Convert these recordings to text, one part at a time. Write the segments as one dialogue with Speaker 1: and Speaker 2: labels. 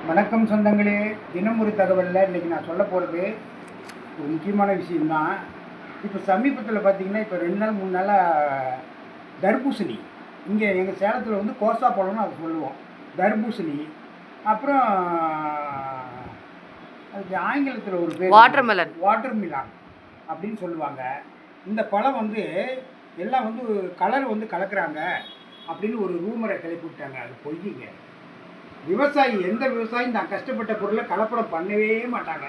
Speaker 1: வணக்கம் சொந்தங்களே. தினம் ஒரு தகவலில் இன்றைக்கி நான் சொல்ல போகிறது ஒரு முக்கியமான விஷயம்தான். இப்போ சமீபத்தில் பார்த்திங்கன்னா, இப்போ 2 நாள் 3 நாளாக தர்பூசணி, இங்கே எங்கள் சேலத்தில் வந்து கோசா பழம்னு அதை சொல்லுவோம். தர்பூசணி, அப்புறம் அதுக்கு ஆங்கிலத்தில் ஒரு பேர் வாட்டர் மிலான் அப்படின்னு சொல்லுவாங்க. இந்த பழம் வந்து எல்லாம் வந்து கலர் வந்து கலக்கிறாங்க அப்படின்னு ஒரு ரூமரை கிளப்பி விட்டாங்க. அது பொய்யுங்க. விவசாயி, எந்த விவசாயியும் தான் கஷ்டப்பட்ட பொருளை கலப்படம் பண்ணவே மாட்டாங்க.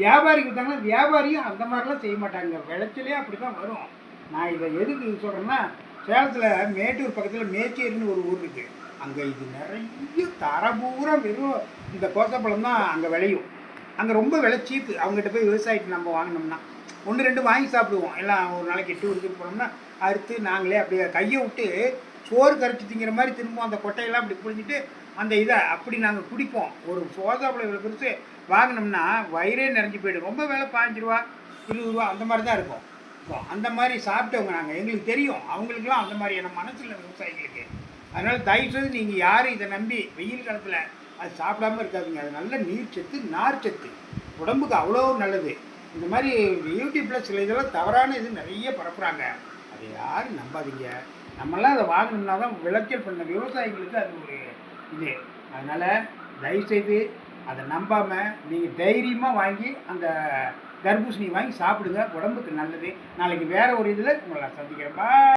Speaker 1: வியாபாரிக்கு விற்றாங்கன்னா வியாபாரியும் அந்த மாதிரிலாம் செய்ய மாட்டாங்க. விளைச்சலே அப்படி தான் வரும். நான் இதை எதுக்கு சொல்கிறேன்னா, சேலத்தில் மேட்டூர் பக்கத்தில் மேச்சேரின்னு ஒரு ஊர் இருக்குது. அங்கே இது நிறைய தரபூரா வெறும் இந்த கோசப்பழம் தான் அங்கே விளையும். அங்கே ரொம்ப விலை சீப்பு. அவங்ககிட்ட போய் விவசாயிக்கு நம்ம வாங்கினோம்னா 1 2 வாங்கி சாப்பிடுவோம். எல்லாம் ஒரு நாளைக்கு 8 ஊருக்கு போனோம்னா அறுத்து நாங்களே அப்படியே கையை விட்டு சோறு கரைச்சி திங்கிற மாதிரி திரும்பவும் அந்த கொட்டையெல்லாம் அப்படி புழிஞ்சிட்டு அந்த இதை அப்படி நாங்கள் குடிப்போம். ஒரு சோதாப்பில் இவ்வளோ பெருசு வாங்கினோம்னா வயிறே நிறைஞ்சி போய்டும். ரொம்ப வேலை 15 ரூபா 20 ரூபா அந்த மாதிரி தான் இருக்கும். இப்போ அந்த மாதிரி சாப்பிட்டவங்க நாங்கள், எங்களுக்கு தெரியும். அவங்களுக்குலாம் அந்த மாதிரியான மனசில் விவசாயிகளுக்கு. அதனால் தயவுசெய்து நீங்கள் யாரும் இதை நம்பி வெயில் காலத்தில் அது சாப்பிடாமல் இருக்காதுங்க. அது நல்ல நீர் சத்து, நார் சத்து, உடம்புக்கு அவ்வளோ நல்லது. இந்த மாதிரி யூடியூப்பில் சில இதெல்லாம் தவறான இது நிறைய பரப்புகிறாங்க. அதை யாரும் நம்பாதீங்க. நம்மளாம் அதை வாங்கணும்னா தான் விளைச்சல் பண்ண விவசாயிகளுக்கு அது ஒரு இது. அதனால் தயவுசெய்து அதை நம்பாமல் நீங்கள் தைரியமாக வாங்கி அந்த தர்பூசணி வாங்கி சாப்பிடுங்க. உடம்புக்கு நல்லது. நாளைக்கு வேறு ஒரு இதில் உங்களை சந்திக்கிறேன். பாய்.